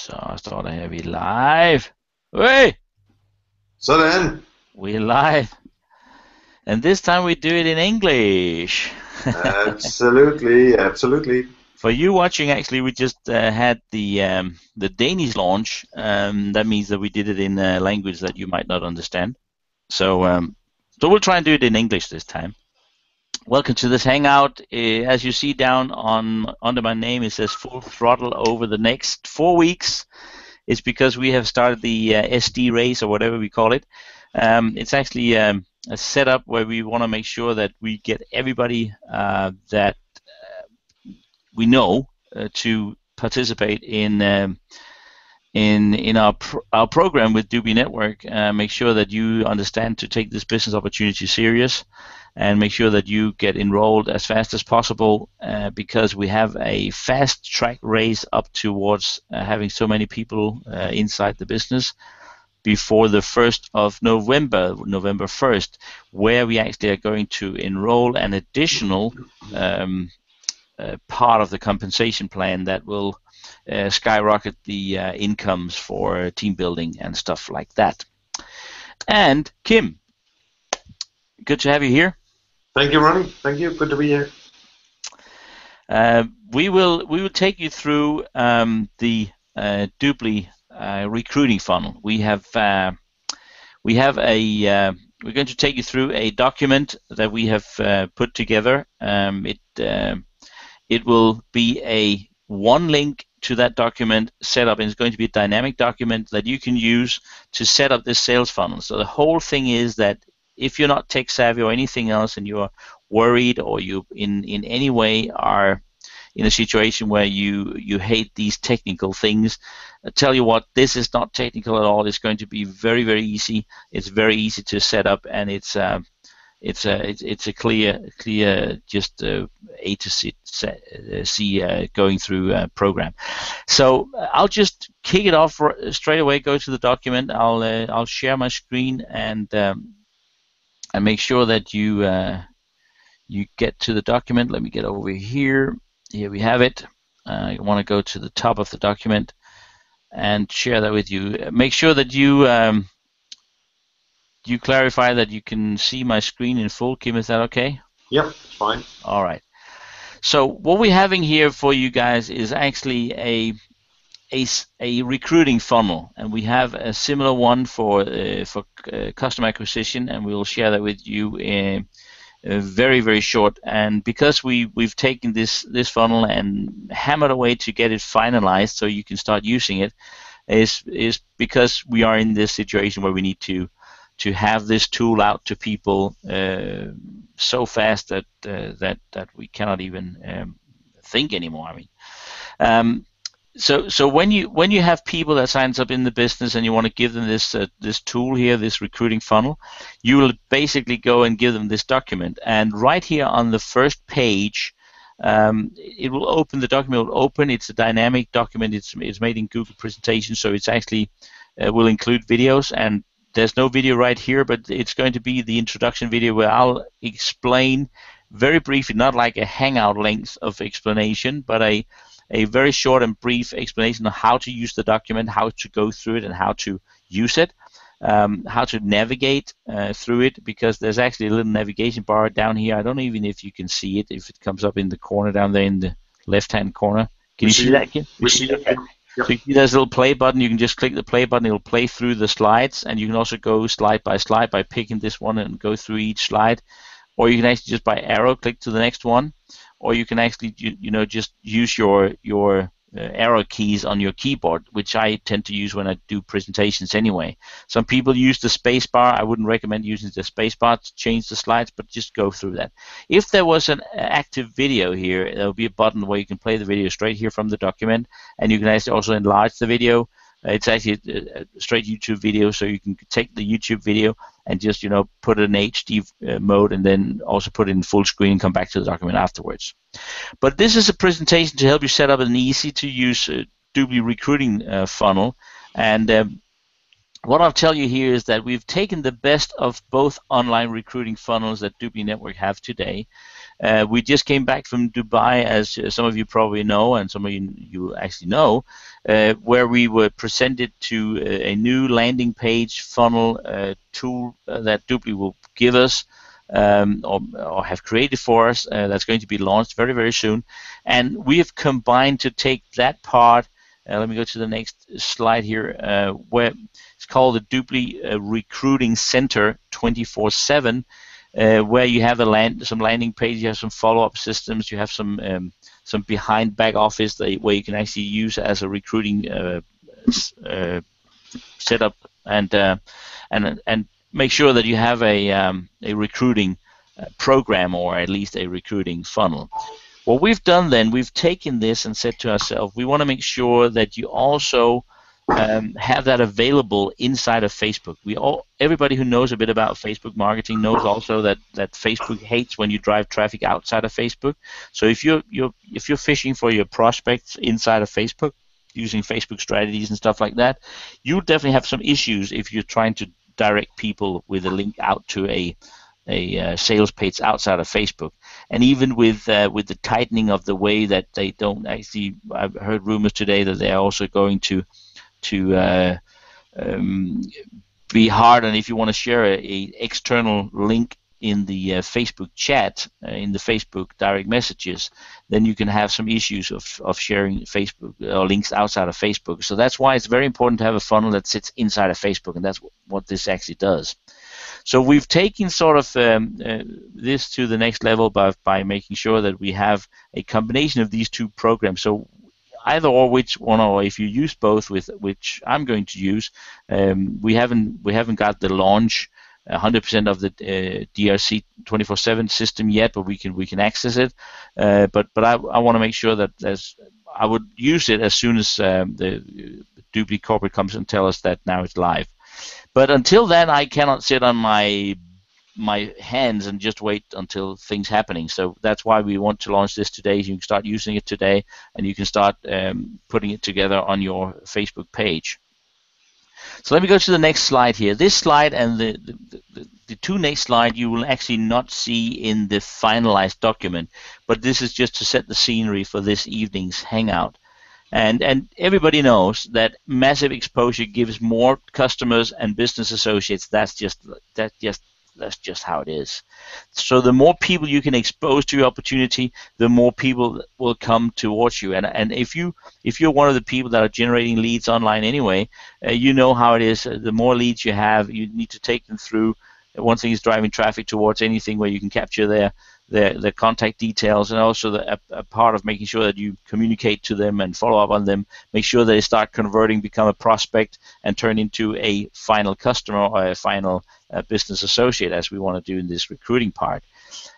Så står der her, vi er live. Hey! Sådan. We're live. And this time we do it in English. Absolutely, absolutely. For you watching, actually, we just had the Danish launch. That means that we did it in a language that you might not understand. So we'll try and do it in English this time. Welcome to this hangout. As you see down under my name, it says full throttle over the next 4 weeks. It's because we have started the SD race, or whatever we call it. It's actually a setup where we want to make sure that we get everybody that we know to participate in our program with DubLi Network. Make sure that you understand to take this business opportunity serious, and make sure that you get enrolled as fast as possible, because we have a fast track race up towards having so many people inside the business before the 1st of November 1st, where we actually are going to enroll an additional part of the compensation plan that will skyrocket the incomes for team building and stuff like that. And Kim, good to have you here. Thank you, Ronnie. Thank you. Good to be here. We will take you through the DubLi recruiting funnel. We're going to take you through a document that we have put together. It will be one link to that document set up, and it's going to be a dynamic document that you can use to set up this sales funnel. So the whole thing is that if you're not tech savvy or anything else, and you're worried, or you in any way are in a situation where you hate these technical things, I tell you what, this is not technical at all. It's going to be very, very easy. It's very easy to set up, and it's a clear just A to C going through program. So I'll just kick it off straight away. Go to the document. I'll share my screen and make sure that you get to the document. Let me get over here. Here we have it. You want to go to the top of the document and share that with you. Make sure that you clarify that you can see my screen in full. Kim, is that okay? Yep, it's fine. All right. So what we're having here for you guys is actually a recruiting funnel, and we have a similar one for customer acquisition, and we will share that with you in very, very short. And because we've taken this funnel and hammered away to get it finalized so you can start using it, is because we are in this situation where we need to have this tool out to people so fast that we cannot even think anymore. I mean, so when you have people that signs up in the business and you want to give them this tool here, this recruiting funnel, you will basically go and give them this document. And right here on the first page, it will open. The document will open. It's a dynamic document. It's made in Google Presentation, so it's actually will include videos. And there's no video right here, but it's going to be the introduction video where I'll explain very briefly, not like a hangout length of explanation, but a very short and brief explanation of how to use the document, how to go through it, and how to use it, how to navigate through it, because there's actually a little navigation bar down here. I don't know even if you can see it, if it comes up in the corner down there in the left-hand corner. Can you see that, Kim? We see it. Okay. Yep. So you see there's a little play button. You can just click the play button. It'll play through the slides, and you can also go slide by slide by picking this one and go through each slide, or you can actually just by arrow click to the next one, or you can actually just use your arrow keys on your keyboard, which I tend to use when I do presentations anyway. Some people use the space bar. I wouldn't recommend using the space bar to change the slides, but just go through that. If there was an active video here, there will be a button where you can play the video straight here from the document, and you can actually also enlarge the video. It's actually a straight YouTube video, so you can take the YouTube video and just put it in HD mode, and then also put it in full screen and come back to the document afterwards. But this is a presentation to help you set up an easy-to-use DubLi recruiting funnel. And what I'll tell you here is that we've taken the best of both online recruiting funnels that DubLi Network have today, We just came back from Dubai, as some of you probably know, and some of you actually know, where we were presented to a new landing page funnel tool that DubLi will give us, or have created for us, that's going to be launched very, very soon. And we have combined to take that part. Let me go to the next slide here, where it's called the DubLi Recruiting Center 24/7, where you have some landing page, you have some follow-up systems, you have some behind back office where you can actually use as a recruiting setup, and make sure that you have a recruiting program, or at least a recruiting funnel. What we've done then, we've taken this and said to ourselves, we want to make sure that you also have that available inside of Facebook. Everybody who knows a bit about Facebook marketing knows also that Facebook hates when you drive traffic outside of Facebook. So if you're fishing for your prospects inside of Facebook, using Facebook strategies and stuff like that, you definitely have some issues if you're trying to direct people with a link out to a sales page outside of Facebook. And even with the tightening of the way that they don't actually, I've heard rumors today that they're also going to be hard on if you want to share a external link in the Facebook chat, in the Facebook direct messages, then you can have some issues of sharing Facebook or links outside of Facebook. So that's why it's very important to have a funnel that sits inside of Facebook, and that's what this actually does. So we've taken sort of this to the next level by making sure that we have a combination of these two programs. So either or which one, or if you use both, with which I'm going to use, we haven't got the launch 100% of the DRC 24/7 system yet, but we can access it. But I want to make sure that I would use it as soon as the DubLi corporate comes and tell us that now it's live. But until then, I cannot sit on my hands and just wait until things happening. So that's why we want to launch this today. You can start using it today, and you can start putting it together on your Facebook page. So let me go to the next slide here. This slide and the two next slide you will actually not see in the finalized document, but this is just to set the scenery for this evening's hangout. And everybody knows that massive exposure gives more customers and business associates. That's just how it is. So the more people you can expose to your opportunity, the more people will come towards you. And if you're one of the people that are generating leads online anyway, you know how it is. The more leads you have, you need to take them through. One thing is driving traffic towards anything where you can capture their contact details, and also a part of making sure that you communicate to them and follow up on them, make sure they start converting, become a prospect, and turn into a final customer or a final business associate, as we want to do in this recruiting part.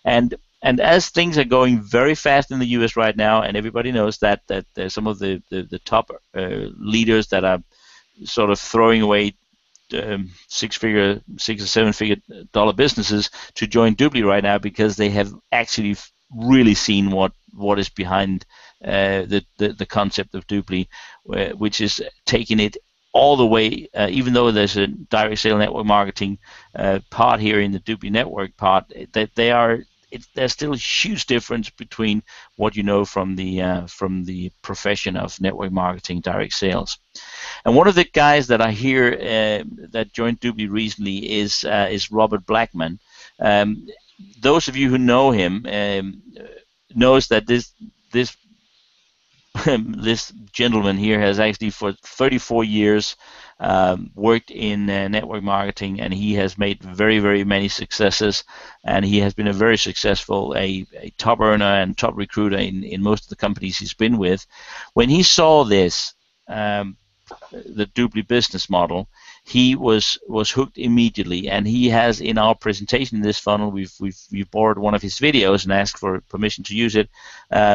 And as things are going very fast in the US right now, and everybody knows that there's some of the top leaders that are sort of throwing away $6 or $7 figure dollar businesses to join DubLi right now, because they have actually really seen what is behind the concept of DubLi, which is taking it all the way. Even though there's a direct sale network marketing part here in the DubLi network part, that there's still a huge difference between what you know from the profession of network marketing, direct sales. And one of the guys that I hear that joined DubLi recently is Robert Blackman. Those of you who know him knows that this this gentleman here has actually for 34 years worked in network marketing, and he has made very, very many successes, and he has been a very successful a top earner and top recruiter in most of the companies he's been with. When he saw this the DubLi business model, he was hooked immediately, and he has, in our presentation in this funnel, we've borrowed one of his videos and asked for permission to use it.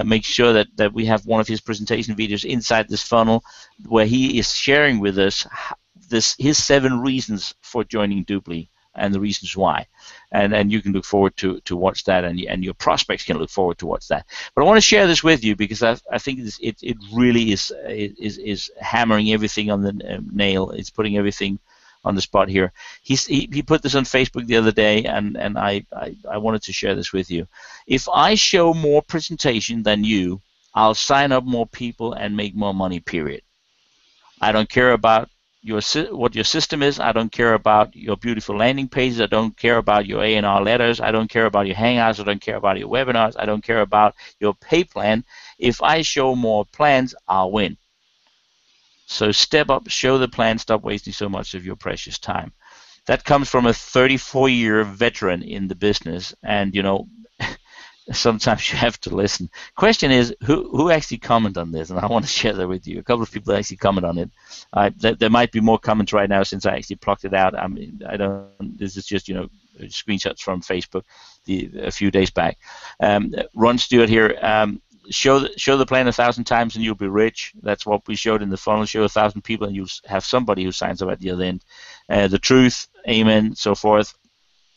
Make sure that we have one of his presentation videos inside this funnel, where he is sharing with us his 7 reasons for joining DubLi and the reasons why, and you can look forward to watch that, and your prospects can look forward to watch that. But I want to share this with you because I think it really is hammering everything on the nail. It's putting everything on the spot here. He put this on Facebook the other day, and I wanted to share this with you. If I show more presentation than you, I'll sign up more people and make more money, period. I don't care about what your system is. I don't care about your beautiful landing pages. I don't care about your A&R letters. I don't care about your Hangouts. I don't care about your webinars. I don't care about your pay plan. If I show more plans, I'll win. So step up, show the plan, stop wasting so much of your precious time. That comes from a 34-year veteran in the business, and sometimes you have to listen. Question is, who actually comment on this? And I want to share that with you. A couple of people actually comment on it. There might be more comments right now since I actually plucked it out. I mean, I don't. This is just screenshots from Facebook a few days back. Ron Stewart here. Show the plan 1,000 times and you'll be rich. That's what we showed in the funnel. Show 1,000 people and you'll have somebody who signs up at the other end. The truth, amen, so forth.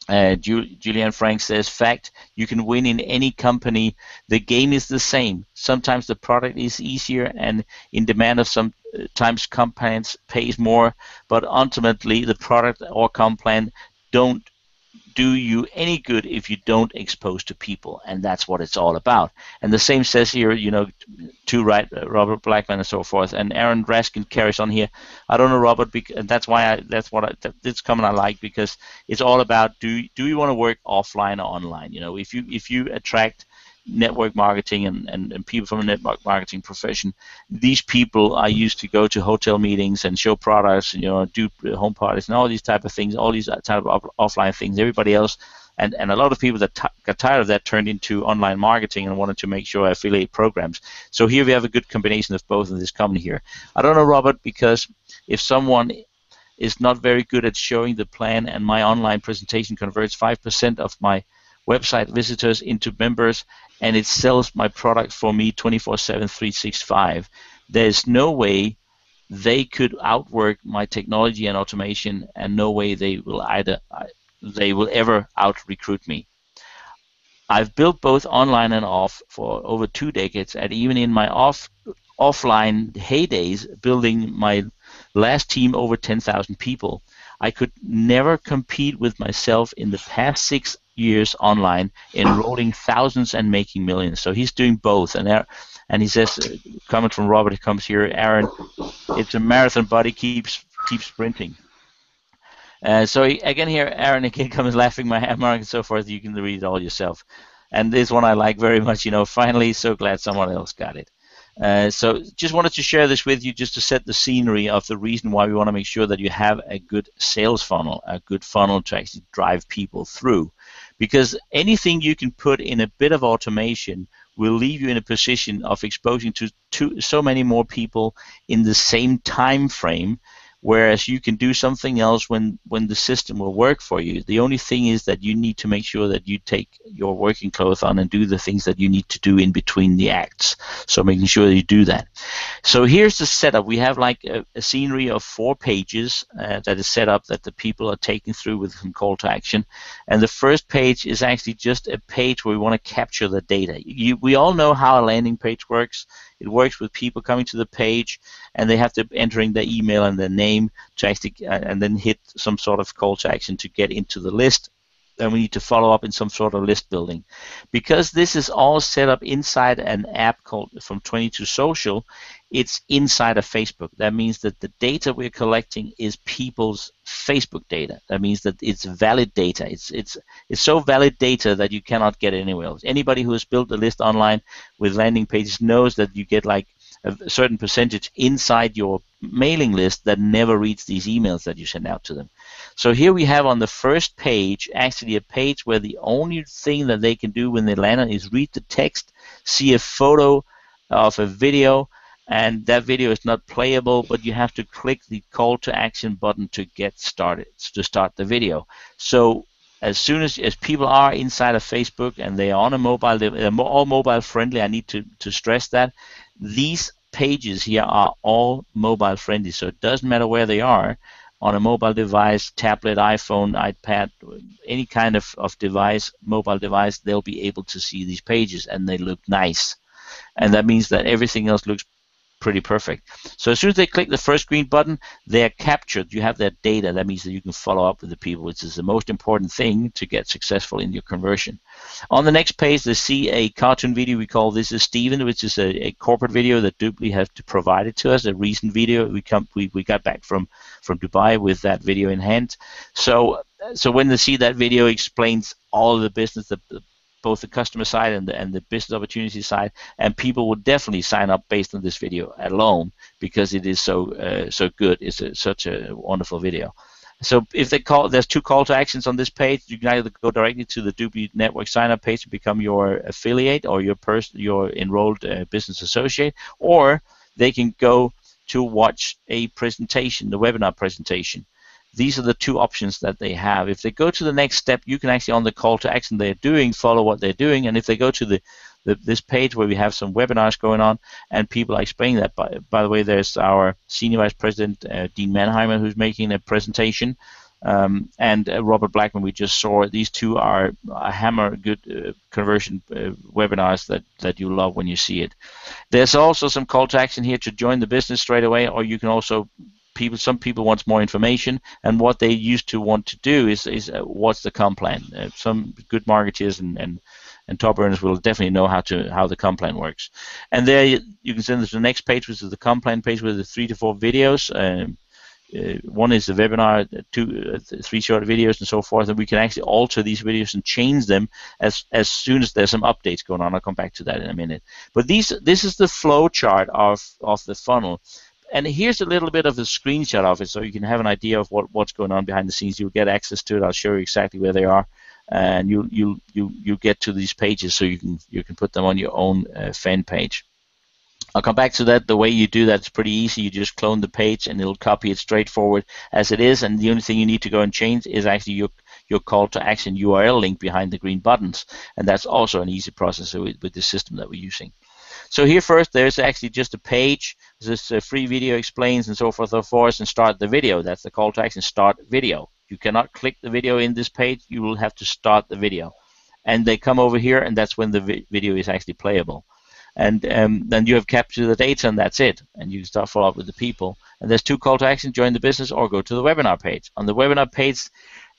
Julianne Frank says, fact, you can win in any company. The game is the same. Sometimes the product is easier and in demand of sometimes comp plans pays more, but ultimately the product or comp plan don't do you any good if you don't expose to people, and that's what it's all about. And the same says here, to right, Robert Blackman and so forth. And Aaron Raskin carries on here. I don't know, Robert, and that's why this comment I like, because it's all about do you want to work offline or online? If you attract network marketing and people from a network marketing profession, these people are used to go to hotel meetings and show products and do home parties and all these type of things, all these type of offline things. Everybody else and a lot of people that got tired of that turned into online marketing and wanted to make sure affiliate programs. So here we have a good combination of both in this company here. I don't know, Robert, because if someone is not very good at showing the plan and my online presentation converts 5% of my website visitors into members and it sells my product for me 24/7, 365, there's no way they could outwork my technology and automation, and no way they will ever out-recruit me. I've built both online and off for over 2 decades, and even in my offline heydays, building my last team over 10,000 people, I could never compete with myself in the past 6 years online, enrolling thousands and making millions. So he's doing both, and he says, comment from Robert comes here, Aaron, it's a marathon, buddy, keep sprinting. So again here, Aaron again comes laughing my hammer and so forth. You can read it all yourself. And this one I like very much. Finally, so glad someone else got it. So just wanted to share this with you just to set the scenery of the reason why we want to make sure that you have a good sales funnel, a good funnel to actually drive people through. Because anything you can put in a bit of automation will leave you in a position of exposing to so many more people in the same time frame, whereas you can do something else when the system will work for you. The only thing is that you need to make sure that you take your working clothes on and do the things that you need to do in between the acts. So making sure that you do that. So here's the setup. We have like a scenery of 4 pages that is set up that the people are taking through with some call to action. And the first page is actually just a page where we want to capture the data. We all know how a landing page works. It works with people coming to the page and they have to entering their email and their name to actually and then hit some sort of call to action to get into the list. Then we need to follow up in some sort of list building. Because this is all set up inside an app called from 22 Social, it's inside of Facebook. That means that the data we're collecting is people's Facebook data. That means that it's valid data. It's so valid data that you cannot get it anywhere else. Anybody who has built a list online with landing pages knows that you get like a certain percentage inside your mailing list that never reads these emails that you send out to them. So here we have on the first page actually a page where the only thing that they can do when they land on is read the text, see a photo of a video, and that video is not playable, but you have to click the call to action button to get started, to start the video. So as soon as people are inside of Facebook and they are on a mobile, they're all mobile friendly. I need to stress that. These pages here are all mobile friendly, so it doesn't matter where they are, on a mobile device, tablet, iPhone, iPad, any kind of device, mobile device, they'll be able to see these pages and they look nice. And that means that everything else looks pretty perfect. So as soon as they click the first green button, they're captured. You have their data. That means that you can follow up with the people, which is the most important thing to get successful in your conversion. On the next page, they see a cartoon video. We call this is Steven, which is a corporate video that DubLi has provided to us, a recent video. We got back from Dubai with that video in hand. So when they see that video, explains all of the business, both the customer side and the business opportunity side, and people will definitely sign up based on this video alone because it is so good. It's such a wonderful video. So if they there's 2 call to actions on this page. You can either go directly to the DubLi Network sign up page to become your affiliate or your enrolled business associate, or they can go to watch a presentation, the webinar presentation. These are the 2 options that they have. If they go to the next step, you can actually, on the call to action they're doing, follow what they're doing. And if they go to this page where we have some webinars going on and people are explaining that, by the way, there's our Senior Vice President, Dean Manheimer, who's making a presentation, and Robert Blackman, we just saw. These 2 are hammer good conversion webinars that you love when you see it. There's also some call to action here to join the business straight away, or you can also some people want more information, and what they used to want to do is what's the comp plan. Some good marketers and top earners will definitely know how the comp plan works. And there you can send them to the next page, which is the comp plan page with the 3 to 4 videos. One is the webinar, 3 short videos, and so forth. And we can actually alter these videos and change them as soon as there's some updates going on. I'll come back to that in a minute. But this is the flow chart of the funnel. And here's a little bit of a screenshot of it, so you can have an idea of what's going on behind the scenes. You'll get access to it. I'll show you exactly where they are, and you get to these pages, so you can put them on your own fan page. I'll come back to that. The way you do that is pretty easy. You just clone the page, and it'll copy it straightforward as it is. And the only thing you need to go and change is actually your call to action URL link behind the green buttons, and that's also an easy process with the system that we're using. So here first, there's actually just a page. This free video explains and so forth, and start the video. That's the call to action, start video. You cannot click the video in this page. You will have to start the video. And they come over here, and that's when the video is actually playable. And then you have captured the data, and that's it. And you can start follow up with the people. And there's 2 call to action, join the business or go to the webinar page. On the webinar page,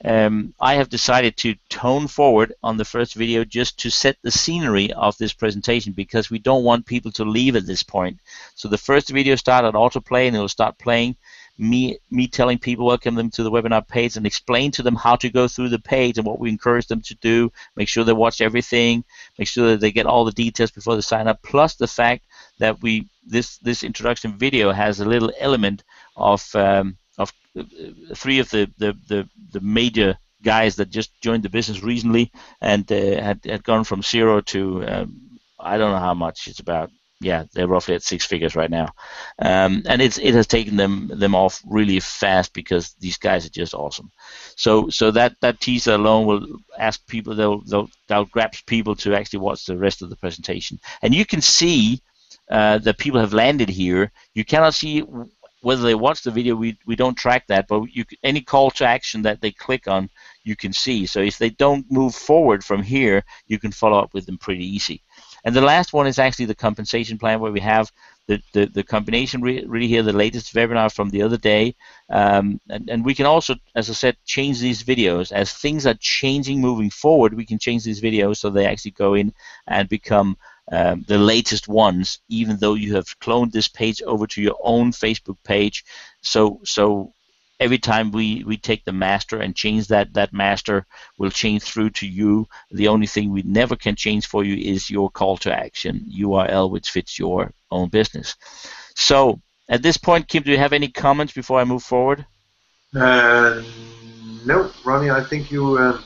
I have decided to tone forward on the first video just to set the scenery of this presentation, because we don't want people to leave at this point. So the first video started at autoplay, and it will start playing me telling people, welcome them to the webinar page, and explain to them how to go through the page and what we encourage them to do. Make sure they watch everything, make sure that they get all the details before they sign up, plus the fact that this introduction video has a little element of 3 of the major guys that just joined the business recently and had gone from 0 to I don't know how much. It's about, yeah, they're roughly at 6 figures right now, and it has taken them off really fast because these guys are just awesome. So that teaser alone will ask people, they'll grab people to actually watch the rest of the presentation, and you can see that people have landed here. You cannot see whether they watch the video. We don't track that, but any call to action that they click on, you can see. So if they don't move forward from here, you can follow up with them pretty easy. And the last one is actually the compensation plan, where we have the combination really here, the latest webinar from the other day. And we can also, as I said, change these videos. As things are changing moving forward, we can change these videos so they actually go in and become the latest ones, even though you have cloned this page over to your own Facebook page. So every time we take the master and change that master will change through to you. The only thing we never can change for you is your call to action URL, which fits your own business. So at this point, Kim, do you have any comments before I move forward? No, Ronnie, I think you're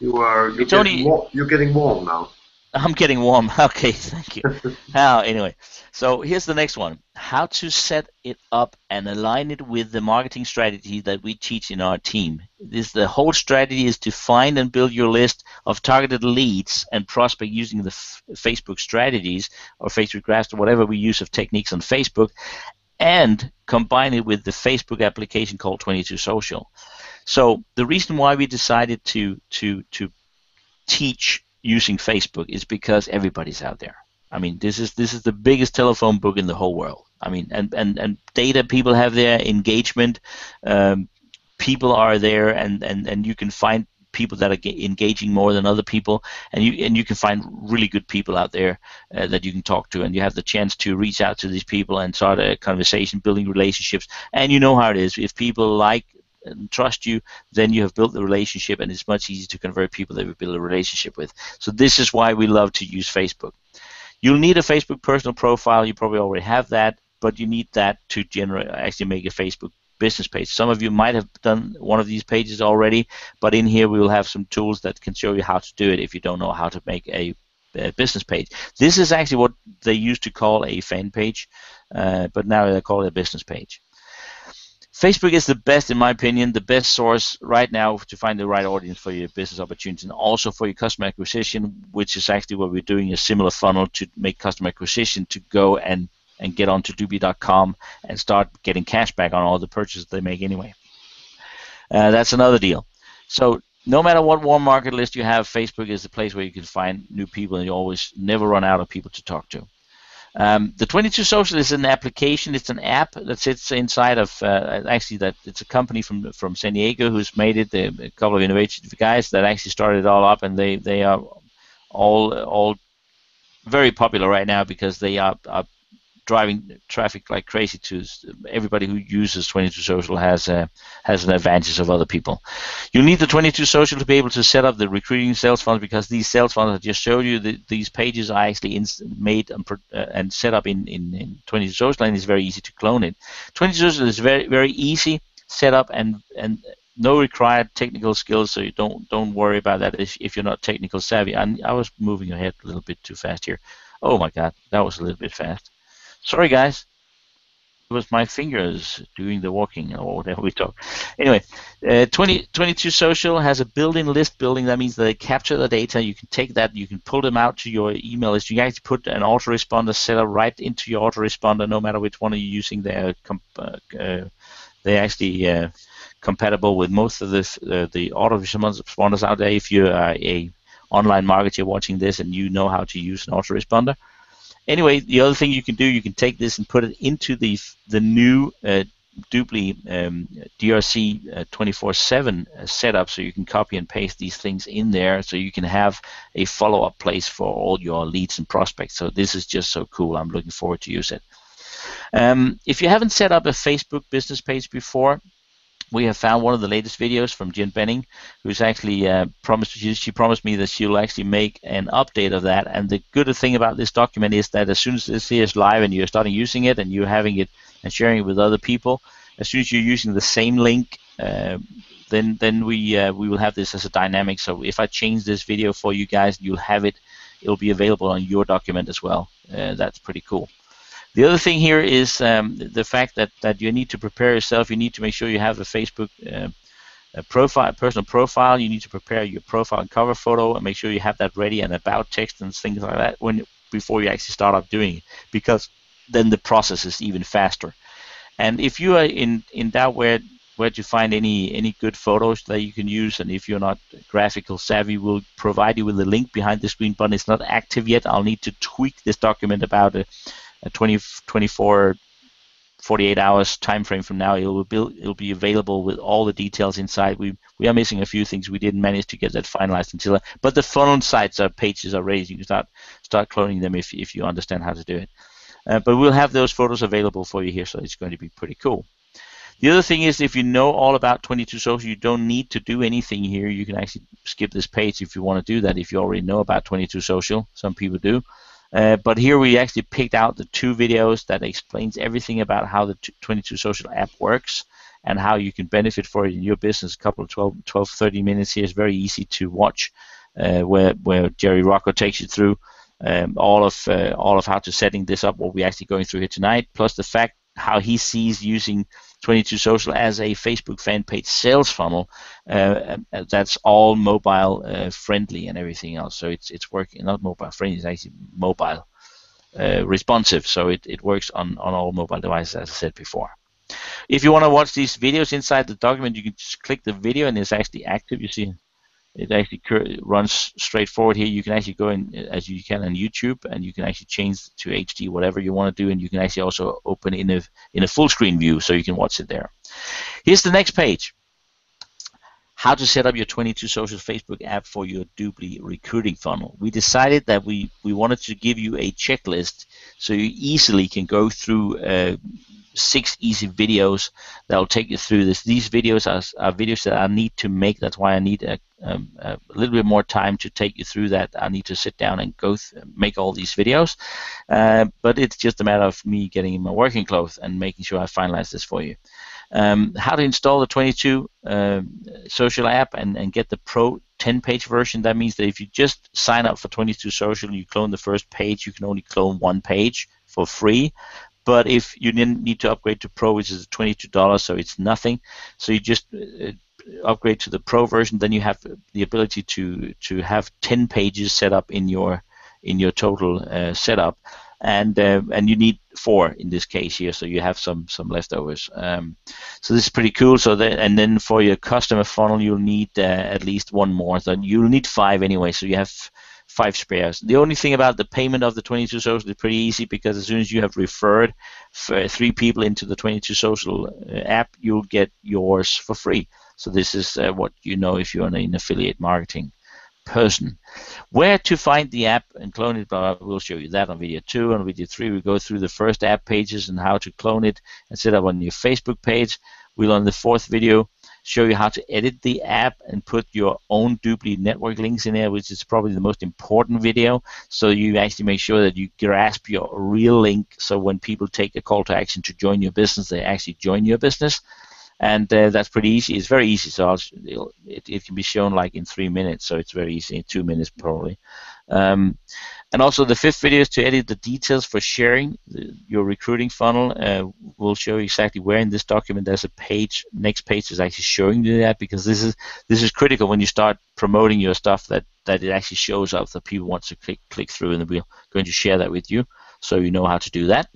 getting warm now. I'm getting warm. Okay, thank you. Anyway, so here's the next one. How to set it up and align it with the marketing strategy that we teach in our team. The whole strategy is to find and build your list of targeted leads and prospect using the Facebook strategies or Facebook graphs or whatever we use of techniques on Facebook, and combine it with the Facebook application called 22 Social. So the reason why we decided to teach using Facebook is because everybody's out there. I mean, this is the biggest telephone book in the whole world. I mean, and data, people have their engagement, um, people are there, and you can find people that are engaging more than other people, and you can find really good people out there that you can talk to, and you have the chance to reach out to these people and start a conversation, building relationships. And you know how it is, if people like and trust you, then you have built the relationship, and it's much easier to convert people that we build a relationship with. So this is why we love to use Facebook. You'll need a Facebook personal profile. You probably already have that, but you need that to actually make a Facebook business page. Some of you might have done one of these pages already, but in here we will have some tools that can show you how to do it if you don't know how to make a business page. This is actually what they used to call a fan page, but now they call it a business page. Facebook is the best, in my opinion, the best source right now to find the right audience for your business opportunities, and also for your customer acquisition, which is actually what we're doing, a similar funnel to make customer acquisition to go and get onto DubLi.com and start getting cash back on all the purchases they make anyway. That's another deal. So no matter what warm market list you have, Facebook is the place where you can find new people, and you always never run out of people to talk to. The 22 Social is an application. It's an app that sits inside of actually that it's a company from San Diego who's made it. A couple of innovative guys that actually started it all up, and they are all very popular right now because they are driving traffic like crazy to everybody who uses 22 Social has an advantage of other people. You need the 22 Social to be able to set up the recruiting sales funnels, because these sales funnels I just showed you, these pages are actually made and set up in 22 Social, and it's very easy to clone it. 22 Social is very easy set up and no required technical skills, so you don't worry about that if you're not technical savvy. And I was moving ahead a little bit too fast here. Oh my God, that was a little bit fast. Sorry, guys. It was my fingers doing the walking or whatever we talk. Anyway, 22 Social has a built-in list building. That means that they capture the data. You can take that, you can pull them out to your email list. You can actually put an autoresponder setup right into your autoresponder, no matter which one you're using. They're actually compatible with most of the autoresponders out there. If you're a online marketer watching this and you know how to use an autoresponder. Anyway, the other thing you can do, you can take this and put it into the new DubLi DRC 24/7 setup, so you can copy and paste these things in there, so you can have a follow-up place for all your leads and prospects. So this is just so cool. I'm looking forward to use it. If you haven't set up a Facebook business page before, we have found one of the latest videos from Jen Benning, who's actually she promised me that she'll actually make an update of that. And the good thing about this document is that as soon as this is live and you're starting using it and you're having it and sharing it with other people, as soon as you're using the same link, then we will have this as a dynamic. So if I change this video for you guys, you'll have it. It'll be available on your document as well. That's pretty cool. The other thing here is the fact that you need to prepare yourself. You need to make sure you have a Facebook personal profile. You need to prepare your profile and cover photo and make sure you have that ready, and about text and things like that before you actually start up doing it, because then the process is even faster. And if you are in doubt where to find any good photos that you can use, and if you're not graphical savvy, we'll provide you with a link behind the screen button. It's not active yet. I'll need to tweak this document about a 24, 48 hours time frame from now. It'll be available with all the details inside. We are missing a few things. We didn't manage to get that finalized until, but the funnel sites pages are ready. You can start cloning them if you understand how to do it. But we'll have those photos available for you here, so it's going to be pretty cool. The other thing is, if you know all about 22 Social, you don't need to do anything here. You can actually skip this page if you want to do that, if you already know about 22 Social. Some people do. But here we actually picked out the 2 videos that explains everything about how the 22 Social app works and how you can benefit for it in your business. A couple of 12, 30 minutes here is very easy to watch, where Jerry Rocco takes you through all of how to setting this up, what we're actually going through here tonight, plus the fact how he sees using 22 Social as a Facebook fan page sales funnel that's all mobile friendly and everything else. So it's working, not mobile friendly, it's actually mobile responsive. So it works on all mobile devices, as I said before. If you want to watch these videos inside the document, you can just click the video and it's actually active. You see It actually runs straight forward here. You can actually go in as you can on YouTube, and you can actually change to HD, whatever you want to do, and you can actually also open in a full screen view, so you can watch it there. Here's the next page. How to set up your 22 Social Facebook app for your DubLi recruiting funnel. We decided that we wanted to give you a checklist so you easily can go through 6 easy videos that will take you through this. These videos are videos that I need to make. That's why I need a little bit more time to take you through that. I need to sit down and make all these videos. But it's just a matter of me getting in my working clothes and making sure I finalize this for you. How to install the 22 social app and get the Pro 10-page version. That means that if you just sign up for 22 social, you clone the first page, you can only clone 1 page for free. But if you didn't need to upgrade to Pro, which is $22, so it's nothing, so you just upgrade to the Pro version, then you have the ability to have 10 pages set up in your total setup, and you need 4 in this case here, so you have some leftovers. So this is pretty cool. So and then for your customer funnel, you'll need at least 1 more. So you'll need 5 anyway. So you have 5 spares. The only thing about the payment of the 22 social is pretty easy, because as soon as you have referred 3 people into the 22 social app, you'll get yours for free. So this is what you know if you're an affiliate marketing person. Where to find the app and clone it, we'll show you that on video 2. On video 3, we go through the first app pages and how to clone it and set up on your Facebook page. We'll, on the 4th video, show you how to edit the app and put your own DubLi network links in there, which is probably the most important video. So you actually make sure that you grasp your real link, so when people take a call to action to join your business, they actually join your business. And that's pretty easy. It's very easy. So it can be shown like in 3 minutes. So it's very easy, in 2 minutes probably. And also the 5th video is to edit the details for sharing your recruiting funnel. We'll show you exactly where in this document there's a page. Next page is actually showing you that, because this is critical when you start promoting your stuff, that it actually shows up, that people want to click through, and we're going to share that with you so you know how to do that.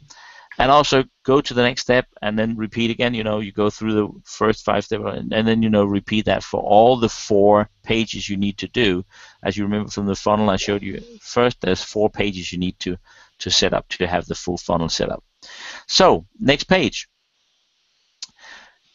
And also go to the next step and then repeat again. You go through the first 5 steps and then repeat that for all the 4 pages you need to do. As you remember from the funnel I showed you first, there's 4 pages you need to set up to have the full funnel set up. So next page.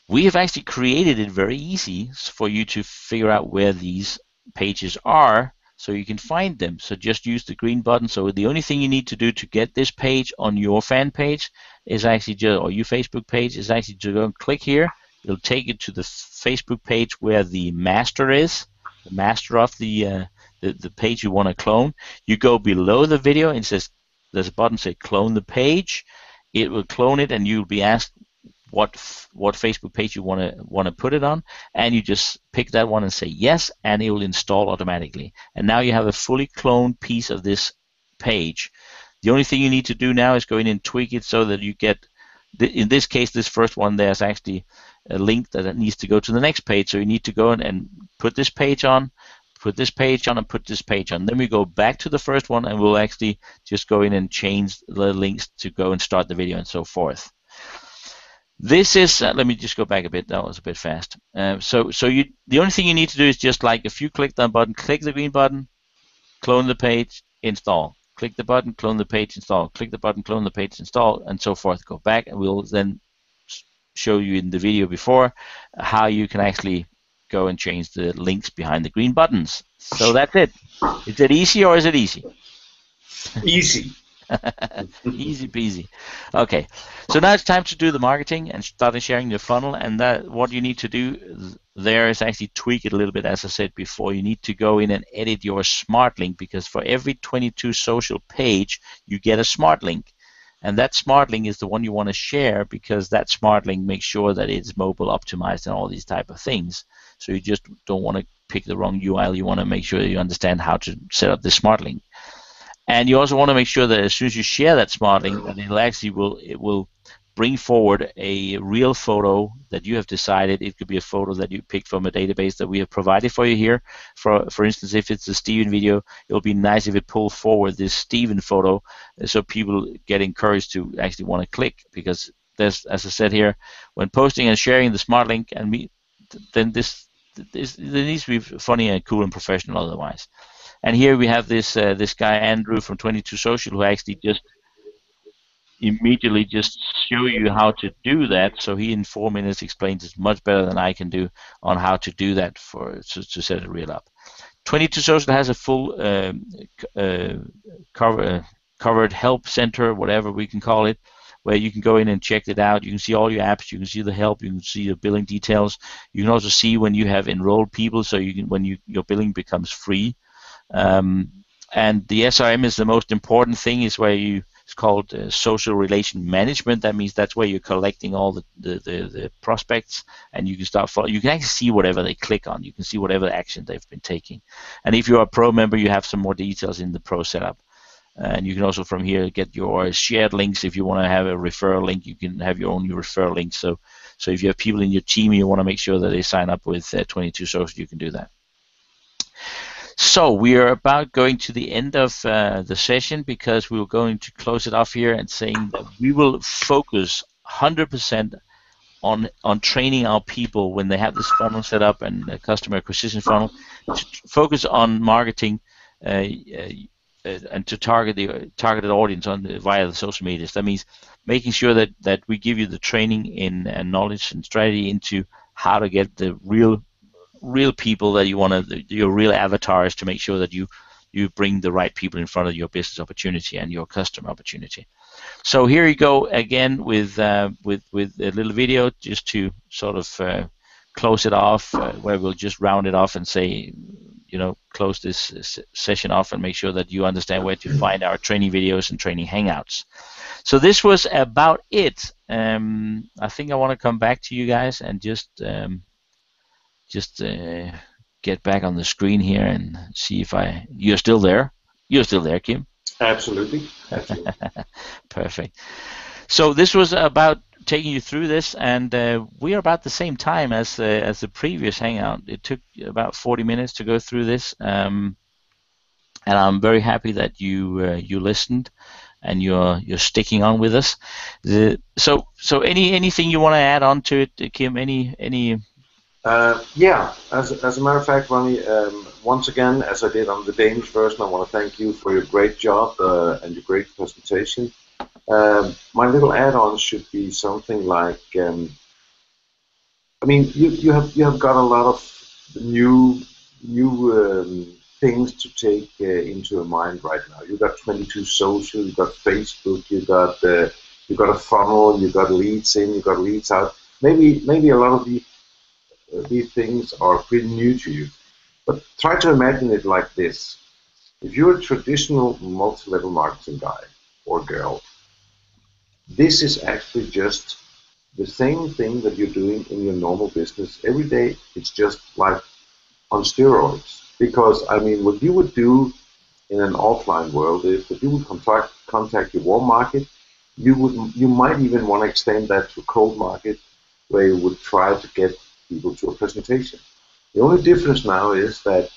We have actually created it very easy for you to figure out where these pages are, so you can find them. So just use the green button. So the only thing you need to do to get this page on your fan page is actually or your Facebook page is actually to go and click here. It'll take you to the Facebook page where the master is, the master of the page you want to clone. You go below the video and there's a button say clone the page. It will clone it, and you'll be asked what Facebook page you want to put it on, and you just pick that one and say yes, and it will install automatically. And now you have a fully cloned piece of this page. The only thing you need to do now is go in and tweak it so that you get, in this case, this first one, there's actually a link that needs to go to the next page. So you need to go in and put this page on, put this page on, and put this page on. Then we go back to the first one, and we'll actually just go in and change the links to go and start the video and so forth. This is, let me just go back a bit, that was a bit fast. The only thing you need to do is just like, if you click that button, click the green button, clone the page, install. Click the button, clone the page, install. Click the button, clone the page, install, and so forth. Go back, and we'll then show you in the video before how you can actually go and change the links behind the green buttons. So that's it. Is it easy or is it easy? Easy. Easy peasy. Okay, so now it's time to do the marketing and start sharing your funnel. And that, what you need to do there is actually tweak it a little bit. As I said before, you need to go in and edit your smart link, because for every 22 social page you get a smart link, and that smart link is the one you want to share, because that smart link makes sure that it's mobile optimized and all these type of things. So you just don't want to pick the wrong URL. You want to make sure you understand how to set up the smart link. And you also want to make sure that as soon as you share that smart link, that it will bring forward a real photo that you have decided. It could be a photo that you picked from a database that we have provided for you here. For instance, if it's a Steven video, it'll be nice if it pulls forward this Steven photo, so people get encouraged to actually want to click, because there's, as I said here, when posting and sharing the smart link, and then this there needs to be funny and cool and professional otherwise. And here we have this guy Andrew from 22 Social who actually just immediately just show you how to do that. So he in 4 minutes explains it much better than I can do on how to do that to set a reel up. 22 Social has a full uh, covered help center, whatever we can call it, where you can go in and check it out. You can see all your apps, you can see the help, you can see the billing details. You can also see when you have enrolled people, so you can your billing becomes free. And the SRM is the most important thing. Is where it's called social relation management. That means that's where you're collecting all the prospects, and you can start follow. You can actually see whatever they click on. You can see whatever action they've been taking. And if you're a pro member, you have some more details in the pro setup. And you can also from here get your shared links. If you want to have a referral link, you can have your own referral link. So if you have people in your team, you want to make sure that they sign up with 22 Social, you can do that. So we are about going to the end of the session, because we were going to close it off here and saying that we will focus 100% on training our people when they have this funnel set up and a customer acquisition funnel, to focus on marketing and to target the targeted audience via the social medias. That means making sure that we give you the training in knowledge and strategy into how to get the real people that you want to, your real avatars, to make sure that you bring the right people in front of your business opportunity and your customer opportunity. So here you go again with a little video just to sort of close it off, where we'll just round it off and say, close this session off and make sure that you understand where to find our training videos and training hangouts. So this was about it. I think I want to come back to you guys and just get back on the screen here and see if you're still there. You're still there, Kim? Absolutely. Perfect. So this was about taking you through this, and we are about the same time as the previous hangout. It took about 40 minutes to go through this, and I'm very happy that you listened and you're sticking on with us. So anything you want to add on to it, Kim? Any? Yeah, as a matter of fact, Ronnie, once again, as I did on the Danish version, I want to thank you for your great job and your great presentation. My little add-on should be something like, you have got a lot of new things to take into your mind right now. You got 22 Social, you got Facebook, you got a funnel, you got leads in, you got leads out. Maybe a lot of these things are pretty new to you, but try to imagine it like this. If you're a traditional multi-level marketing guy or girl, this is actually just the same thing that you're doing in your normal business every day. It's just like on steroids. Because, what you would do in an offline world is that you would contact your warm market. You might even want to extend that to cold market, where you would try to get people to a presentation. The only difference now is that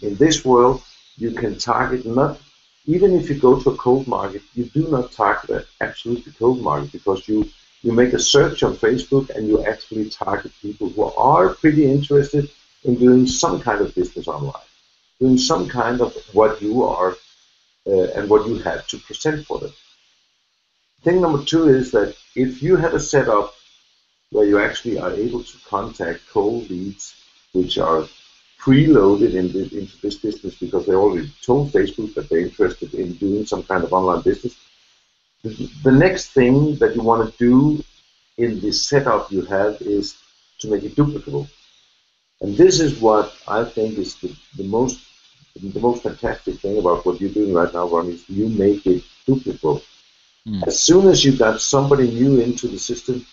in this world, you can target not, even if you go to a cold market, you do not target an absolutely cold market, because you make a search on Facebook and you actually target people who are pretty interested in doing some kind of business online, doing some kind of what you are and what you have to present for them. Thing number two is that if you have a setup where you actually are able to contact cold leads, which are preloaded into this business because they already told Facebook that they're interested in doing some kind of online business, the next thing that you want to do in the setup you have is to make it duplicable. And this is what I think is the most fantastic thing about what you're doing right now, Ron, is you make it duplicable. As soon as you got somebody new into the system,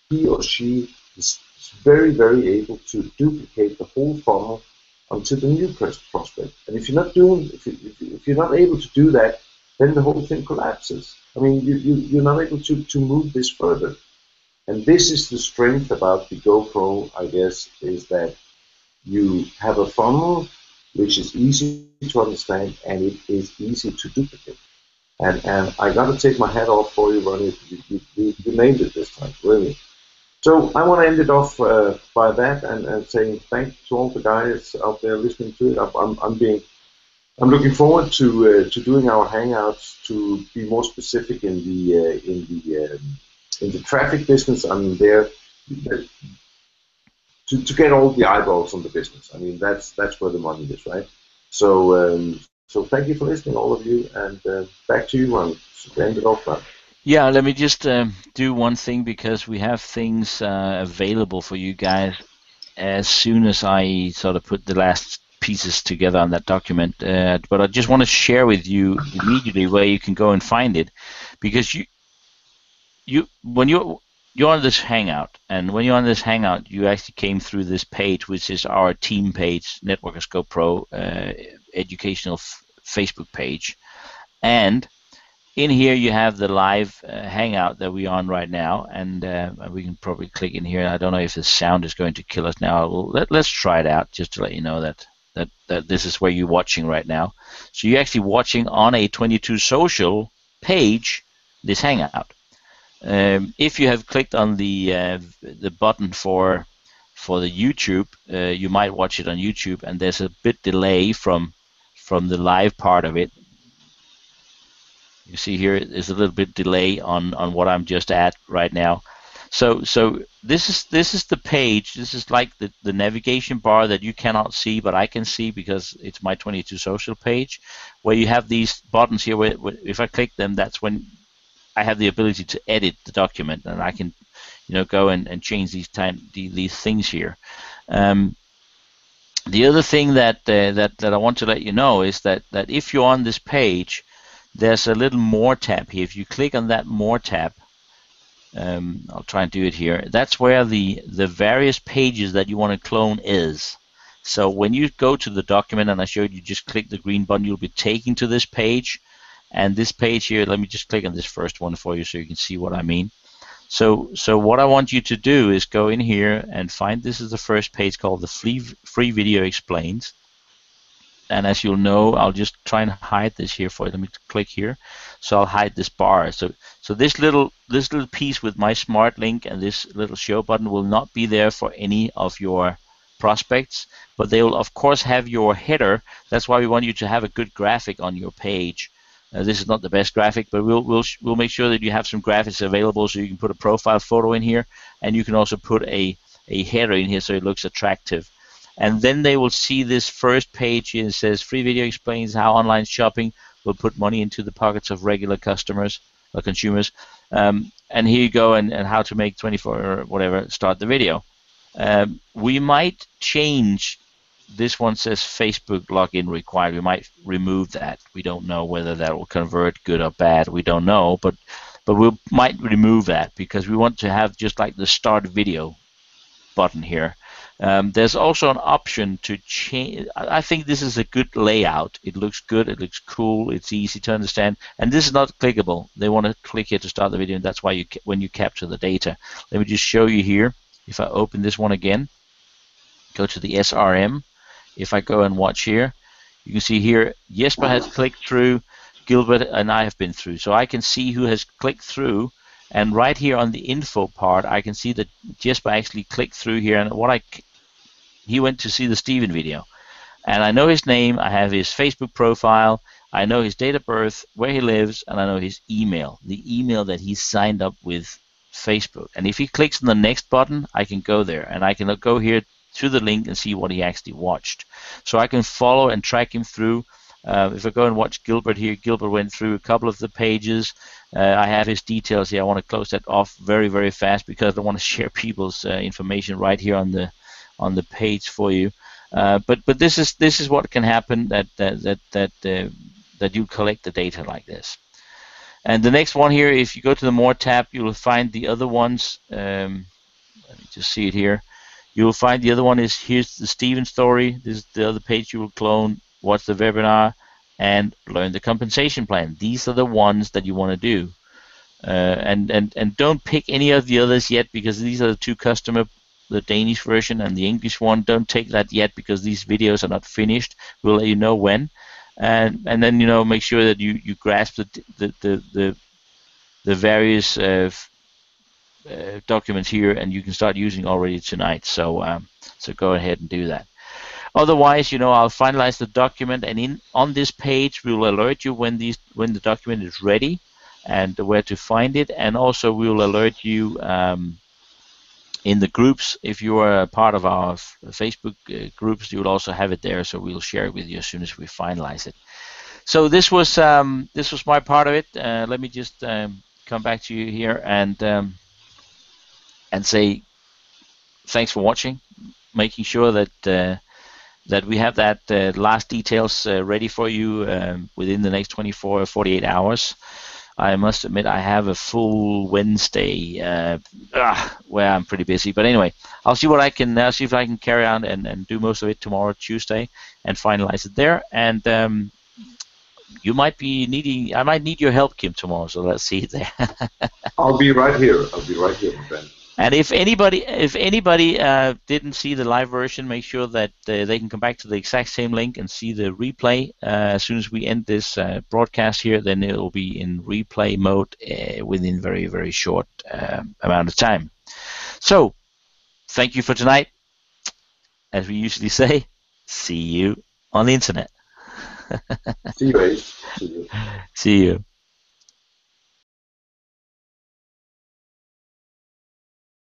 he or she is very, very able to duplicate the whole funnel onto the new prospect. And if you're not able to do that, then the whole thing collapses. You're not able to move this further. And this is the strength about the GoPro, I guess, is that you have a funnel which is easy to understand and it is easy to duplicate. And I got to take my hat off for you, Ronnie. You nailed it this time, really. So I want to end it off by that and saying thanks to all the guys out there listening to it. I'm looking forward to doing our hangouts to be more specific in the traffic business. I mean, there to get all the eyeballs on the business. I mean, that's where the money is, right? So thank you for listening, all of you, and back to you, and end it off now. Yeah, let me just do one thing because we have things available for you guys as soon as I sort of put the last pieces together on that document. But I just want to share with you immediately where you can go and find it, because when you're on this Hangout, and when you're on this Hangout, you actually came through this page, which is our team page, Networkers Go Pro educational Facebook page, and in here you have the live Hangout that we're on right now, and we can probably click in here. I don't know if the sound is going to kill us now. Let's try it out just to let you know that this is where you're watching right now. So you're actually watching on a 22 Social page this Hangout. If you have clicked on the button for the YouTube, you might watch it on YouTube, and there's a bit delay from the live part of it. You see here there's a little bit delay on what I'm just at right now. So this is the page. This is like the navigation bar that you cannot see, but I can see because it's my 22 Social page, where you have these buttons here. Where if I click them, that's when I have the ability to edit the document, and I can, go and change these things here. The other thing that I want to let you know is that if you're on this page, there's a little more tab here. If you click on that more tab, I'll try and do it here. That's where the various pages that you want to clone is. So when you go to the document, and I showed you, just click the green button, you'll be taken to this page. And this page here, let me just click on this first one for you so you can see what I mean. So what I want you to do is go in here and find, this is the first page called the free video explains. And as you'll know, I'll just try and hide this here for you. Let me click here. So I'll hide this bar. So this little piece with my smart link and this little show button will not be there for any of your prospects, but they will of course have your header. That's why we want you to have a good graphic on your page. This is not the best graphic, but we'll make sure that you have some graphics available, so you can put a profile photo in here, and you can also put a header in here so it looks attractive. And then they will see this first page here. It says free video explains how online shopping will put money into the pockets of regular customers or consumers. And here you go, and how to make 24 or whatever, start the video. We might change. This one says Facebook login required. We might remove that. We don't know whether that will convert good or bad. We don't know, but we might remove that because we want to have just like the start video button here. There's also an option to change. I think this is a good layout. It looks good. It looks cool. It's easy to understand. And this is not clickable. They want to click here to start the video, and that's why when you capture the data. Let me just show you here. If I open this one again, go to the SRM. If I go and watch here, you can see here Jesper has clicked through, Gilbert and I have been through. So I can see who has clicked through, and right here on the info part, I can see that Jesper actually clicked through here, and he went to see the Steven video. And I know his name, I have his Facebook profile, I know his date of birth, where he lives, and I know his email, the email that he signed up with Facebook. And if he clicks on the next button, I can go there, and I can go here to the link and see what he actually watched. So I can follow and track him through. If I go and watch Gilbert here, Gilbert went through a couple of the pages. I have his details here. I want to close that off very, very fast because I don't want to share people's information right here on the page for you. But this is what can happen, that you collect the data like this. And the next one here, if you go to the More tab, you will find the other ones. Let me just see it here. You will find the other one is, here's the Steven story. This is the other page you will clone, watch the webinar, and learn the compensation plan. These are the ones that you want to do. And don't pick any of the others yet, because these are the two customer, the Danish version and the English one. Don't take that yet because these videos are not finished. We'll let you know when. And then, make sure that you grasp the various documents here, and you can start using already tonight. So go ahead and do that. Otherwise, I'll finalize the document, and on this page, we will alert you when the document is ready and where to find it, and also we will alert you in the groups. If you are a part of our Facebook groups, you will also have it there, so we'll share it with you as soon as we finalize it. So this was my part of it. Let me just come back to you here and say thanks for watching, making sure that we have that last details ready for you within the next 24 or 48 hours. I must admit I have a full Wednesday where I'm pretty busy. But anyway, I'll see if I can carry on and do most of it tomorrow, Tuesday, and finalize it there. And I might need your help, Kim, tomorrow. So let's see it there. I'll be right here, my friend. And if anybody didn't see the live version, make sure that they can come back to the exact same link and see the replay as soon as we end this broadcast here. Then it will be in replay mode within very, very short amount of time. So thank you for tonight. As we usually say, see you on the internet. See you, Ace. See you. See you.